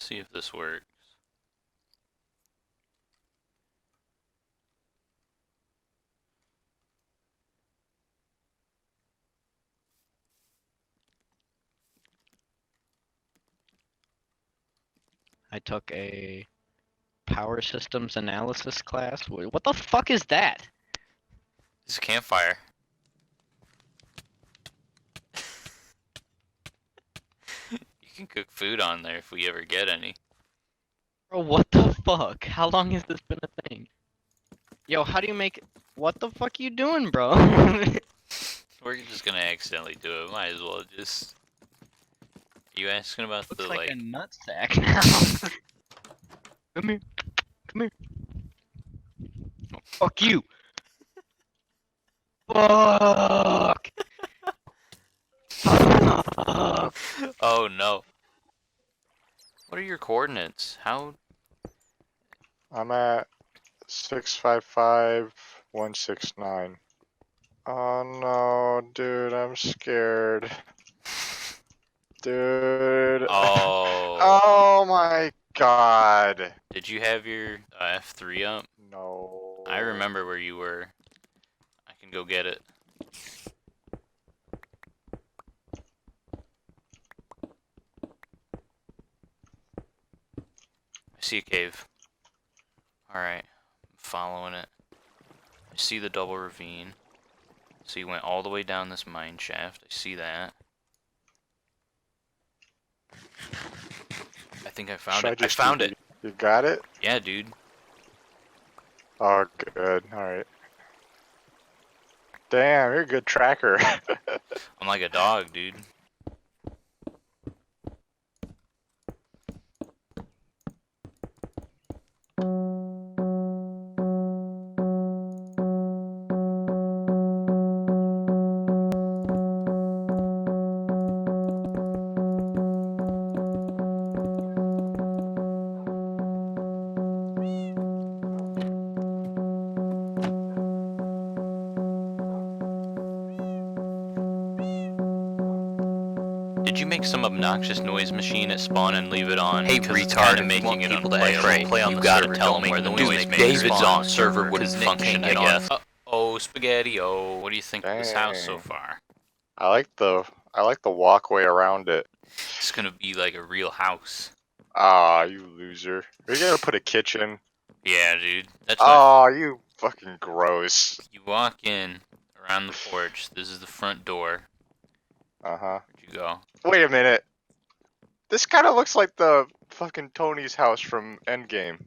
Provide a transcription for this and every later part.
Let's see if this works. I took a power systems analysis class. What the fuck is that? It's a campfire. You can cook food on there if we ever get any. Bro, what the fuck? How long has this been a thing? Yo, how do you make... What the fuck you doing, bro? We're just gonna accidentally do it. Might as well just... Are you asking about Looks the, like like... a nutsack now. Come here. Come here. Oh, fuck you. Fuck. Fuck. Oh no. What are your coordinates? How... I'm at 655-169. Oh no, dude, I'm scared. Dude. Oh. Oh my god. Did you have your F3 up? No. I remember where you were. I can go get it. I see a cave. Alright. I'm following it. I see the double ravine. So you went all the way down this mine shaft. I see that. I think I found it. I found it! You got it? Yeah, dude. Oh, good. Alright. Damn, you're a good tracker. I'm like a dog, dude. Did you make some obnoxious noise machine at spawn and leave it on? Hey, Because it's retard, kinda if you making want it people to unplayable. play on You the gotta server, tell don't them where make the noise noise makers David's spawn. on server wouldn't Because Nick function, can't I get on. guess. Oh, spaghetti-o. What do you think of this house so Dang. far? I like the walkway around it. It's gonna be like a real house. Ah, you loser. Are you gonna put a kitchen? Yeah, dude. That's my... Oh, you fucking gross. You walk in around the porch. This is the front door. Uh-huh. Where'd you go? Wait a minute. This kind of looks like the fucking Tony's house from Endgame.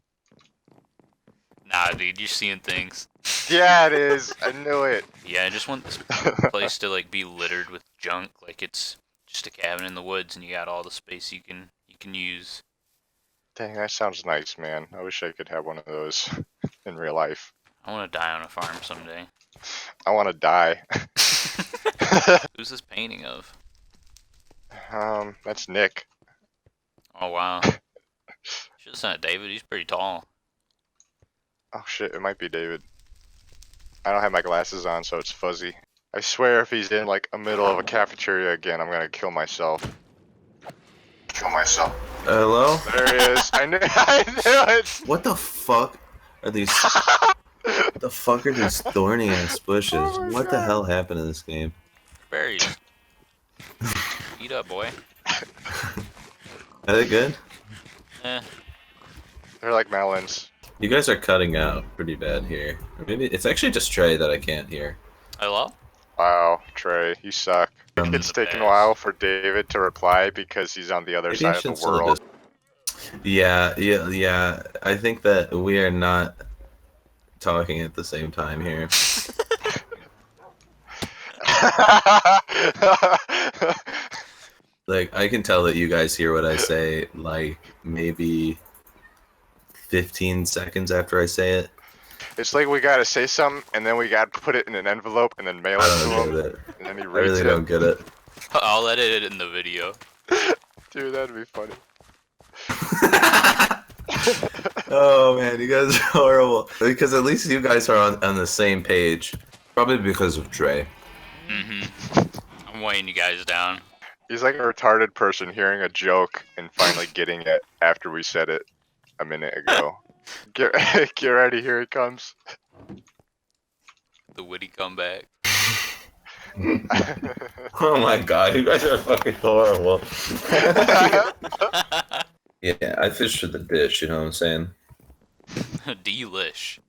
Nah, dude. You're seeing things. Yeah, it is. I knew it. Yeah, I just want this place to like be littered with junk. Like it's just a cabin in the woods, and you got all the space you can use. Dang, that sounds nice, man. I wish I could have one of those in real life. I want to die on a farm someday. I want to die. Who's this painting of? That's Nick. Oh wow. Should've sent it David. He's pretty tall. Oh shit, it might be David. I don't have my glasses on, so it's fuzzy. I swear if he's in like a middle of a cafeteria again, I'm gonna kill myself. Kill myself. Hello? There he is. I knew it! What the fuck are these? What the fuck are these thorny ass bushes? Oh my What the God. hell happened in this game? Berries. Eat up, boy. Are they good? Eh. They're like melons. You guys are cutting out pretty bad here. Or maybe it's actually just Trey that I can't hear. Hello? Wow, Trey, you suck. It's the taken a best. while for David to reply because he's on the other Maybe I side should of the slow world. this- Yeah. I think that we are not talking at the same time here. Like, I can tell that you guys hear what I say, like, maybe 15 seconds after I say it. It's like we gotta say something, and then we gotta put it in an envelope, and then mail I it don't to him, get it. and then he I reads really it. don't get it. I'll edit it in the video. Dude, that'd be funny. Oh man, you guys are horrible. Because at least you guys are on the same page. Probably because of Trey. Mm-hmm. I'm weighing you guys down. He's like a retarded person hearing a joke and finally getting it after we said it a minute ago. Get get ready, here he comes. The witty comeback. Oh my god, you guys are fucking horrible. Yeah, I fish for the dish, you know what I'm saying? Delish.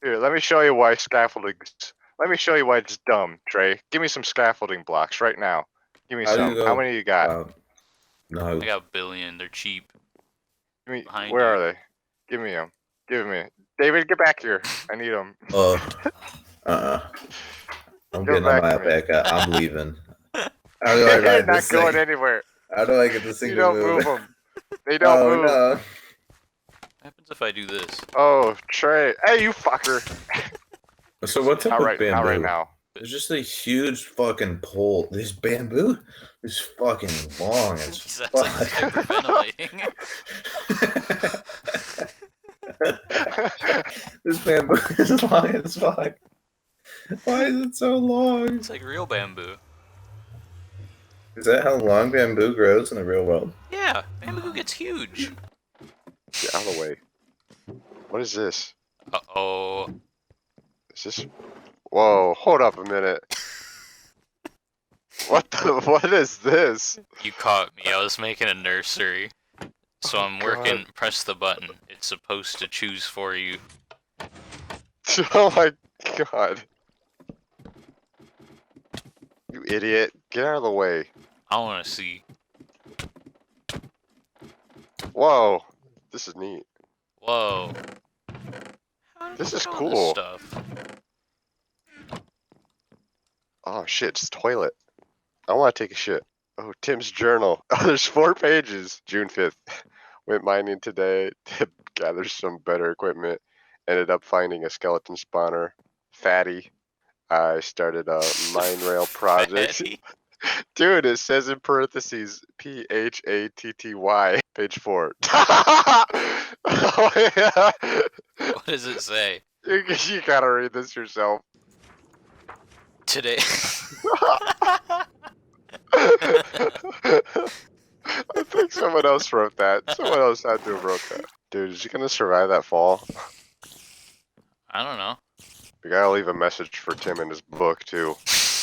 Here, let me show you why scaffolding's. Let me show you why it's dumb, Trey. Give me some scaffolding blocks right now. Give me How do you some. go? How many you got? No. I got a billion. They're cheap. Give me, behind where you. are they? Give me them. Give me. David, get back here. I need them. I'm Go getting on back my to me. back. I'm leaving. How do I They're ride not this going thing? anywhere. How do I get this thing You to don't move? move them. They don't Oh move. no. What happens if I do this? Oh, Trey. Hey, you fucker. So what's up Not with right, bamboo? not right now. There's just a huge fucking pole. This bamboo is fucking long as That's like fuck. hyperventilating. This bamboo is long as fuck. Why is it so long? It's like real bamboo. Is that how long bamboo grows in the real world? Yeah, bamboo gets huge. Get out of the way. What is this? Uh-oh. Is this? Whoa, hold up a minute. What is this? You caught me. I was making a nursery. So Oh, I'm working, God. press the button. It's supposed to choose for you. Oh my god. You idiot. Get out of the way. I want to see. Whoa. This is neat. Whoa. How did This we is know cool. stuff? Oh shit, it's a toilet. I want to take a shit. Oh, Tim's journal. Oh, there's 4 pages. June 5th. Went mining today to gather some better equipment. Ended up finding a skeleton spawner. Fatty. I started a mine rail project. Fatty? Dude, it says in parentheses PHATTY, page 4. Oh, yeah. What does it say? You gotta read this yourself. Today. I think someone else wrote that. Someone else had to have wrote that. Dude, is he gonna survive that fall? I don't know. We gotta leave a message for Tim in his book, too.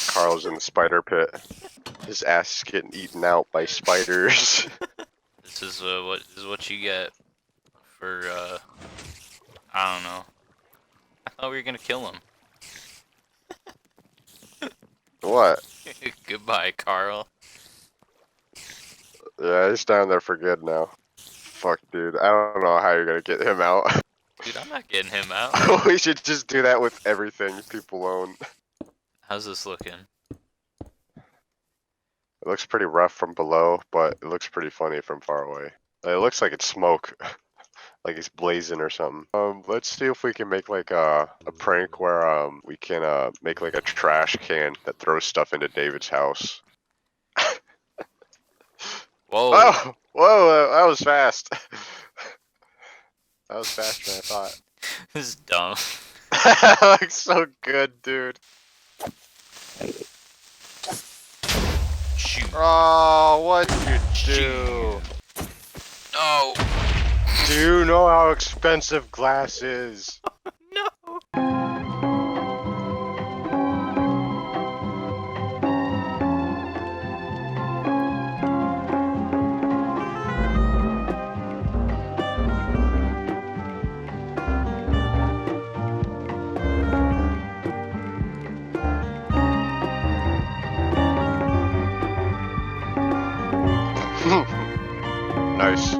Carl's in the spider pit. His ass is getting eaten out by spiders. This is what you get for I don't know. I thought we were gonna kill him. What? Goodbye, Carl. Yeah, he's down there for good now. Fuck, dude. I don't know how you're gonna get him out. Dude, I'm not getting him out. We should just do that with everything people own. How's this looking? It looks pretty rough from below, but it looks pretty funny from far away. It looks like it's smoke. Like it's blazing or something. Let's see if we can make like a prank where we can make like a trash can that throws stuff into David's house. Whoa. Oh, whoa, that was fast. That was faster than I thought. This is dumb. That looks so good, dude. Shoot. Oh, what'd you do? No. Do you know how expensive glass is? No. Nice.